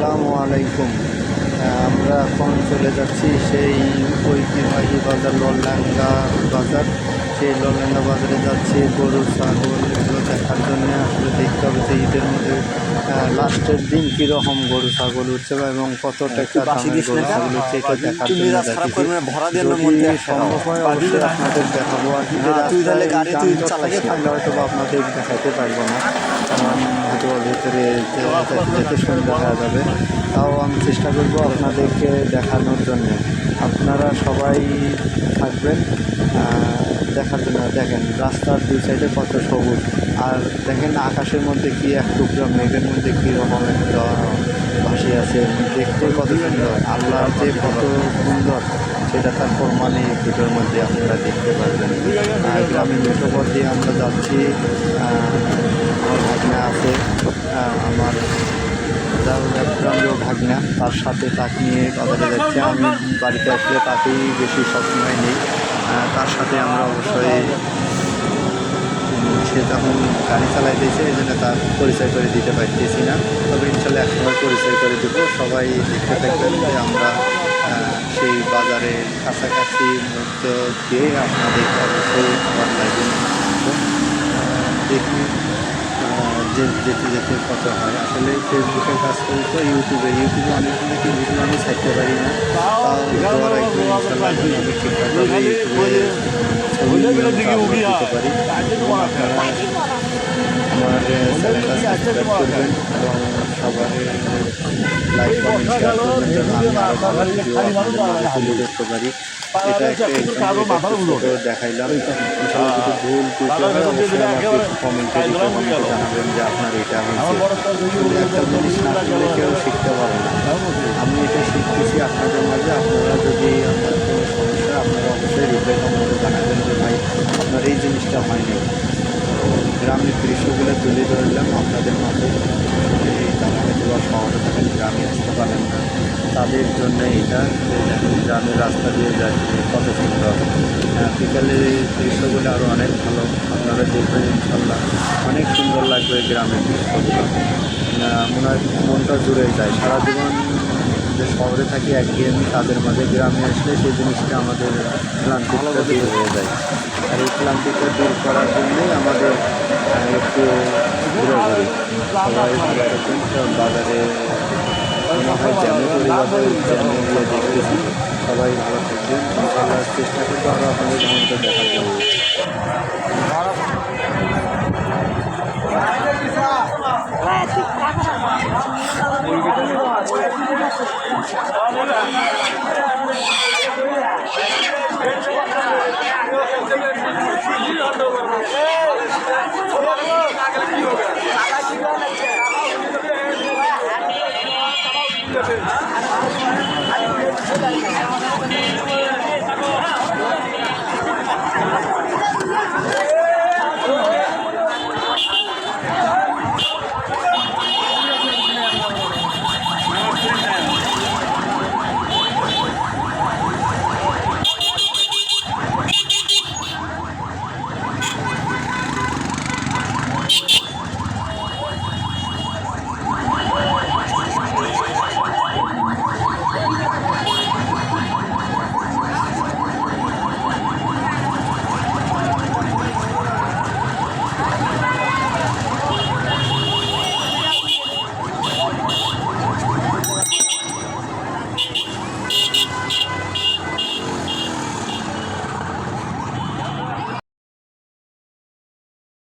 আসসালামু আলাইকুম। আমরা এখন চলে যাচ্ছি সেই ঐতিহ্যবাহী বাজার লল্যাঙ্গা বাজার। সেই লল্যাঙ্গা বাজারে যাচ্ছি গরু ছাগল এগুলো দেখার জন্য। আসলে দেখতে হবে যে ঈদের মধ্যে লাস্টের দিন কীরকম গরু ছাগল উঠছে এবং কত টাকা দামের গরু ছাগল উঠছে এটা দেখার জন্য যাচ্ছি। যদি সম্ভব হয় অবশ্যই আপনাদের দেখাবো। আর ঈদের রাস্তায় থাকলে হয়তো বা আপনাদের দেখাতে পারবো না, কারণ হয়তো ভেতরে যেতে সুন্দর হয়ে যাবে। তাও আমি চেষ্টা করব আপনাদেরকে দেখানোর জন্য। আপনারা সবাই থাকবেন দেখার জন্য। দেখেন রাস্তার দুই সাইডে কত সবুজ, আর দেখেন আকাশের মধ্যে কি এক টুকরা মেঘের মধ্যে কীরকম একটা ভাসি আছে, দেখতে কত সুন্দর। আল্লাহ যে কত সুন্দর সেটা তার প্রমাণ এই ভিডিওর মধ্যে আপনারা দেখতে পারবেন। গ্রামীণ মেঠোপথ দিয়ে আমরা যাচ্ছি। আমার ভাগনা আছে, আমার গ্রামের ভাগনা, তার সাথে তাকে নিয়ে বাজারে যাচ্ছি। আমি বাড়িতে আসলে তাকেই বেশি সবসময় নেই, তার সাথে আমরা অবশ্যই সে তখন গাড়ি চালাইতেছে, এই জন্য তার পরিচয় করে দিতে পারতেছি না। তবে ইনশাল্লাহ একসময় পরিচয় করে দেব। সবাই দেখতে থাকবেন যে আমরা সেই বাজারের কাছাকাছি মধ্য দিয়ে আপনাদেরকে অবশ্যই আমার লাইভে দেখি যেতে যেতে কত হয়। আসলে ফেসবুকে কাজ করি তো ইউটিউবে অনেকগুলো ভিডিও আমি ছাড়তে পারি না। দেওয়ার একদম ইনশাল্লাহ আমি ঠিকঠাকভাবে ইউটিউবে ছবি দিতে পারি। আপনারা আমার চ্যানেলটা সাবস্ক্রাইব করবেন এবং সবার লাইক কমেন্ট শেয়ার করবেন যেন আমি আরও ভালো ভিডিও আপনাদের মাঝে তুলে ধরতে পারি। এটা একটা দেখাইলাম। ইনশাল্লাহ যদি ভুল ত্রুটি হয় অবশ্যই আমাকে কমেন্টে জানাবেন যে আপনার এটা হয়েছে। একটা জিনিস না করলে কেউ শিখতে পারে না। আমি এটা শিখতেছি আপনাদের মাঝে। আপনারা যদি আপনার কোনো সমস্যা আপনারা অবশ্যই রিপ্লাই কমেন্টে জানাবেন যে ভাই আপনার এই জিনিসটা হয়নি। গ্রামের দৃশ্যগুলো তুলে ধরলাম আপনাদের মাঝে। যারা হয়তো বা শহরে থাকেন, গ্রামে আসতে পারেন না, তাদের জন্য এটা গ্রামের রাস্তা দিয়ে যাচ্ছে কত সুন্দর। বিকালের দৃশ্যগুলো আরও অনেক ভালো, আপনারা দেখবেন ইনশাল্লাহ অনেক সুন্দর লাগবে গ্রামের দৃশ্যগুলো। মনে হয় মনটা জুড়ে যায়। সারা জীবন যে শহরে থাকি একঘেয়েমি কাজের মাঝে, গ্রামে আসলে সেই জিনিসটা আমাদের ক্লান্তিটা দূর হয়ে যায়। আর এই ক্লান্তিটা দূর করার জন্যই আমাদের একটু ঘুরে ঘুরি। সবাই ভালো থাকবেন। বাজারে মনে হয় জ্যামে পরিবারে জ্যামে গিয়ে দেখতেছি। সবাই ভালো থাকবেন। ইনশাল্লাহ চেষ্টা করবো আরও আপনাদের যেমনটা দেখার জন্য।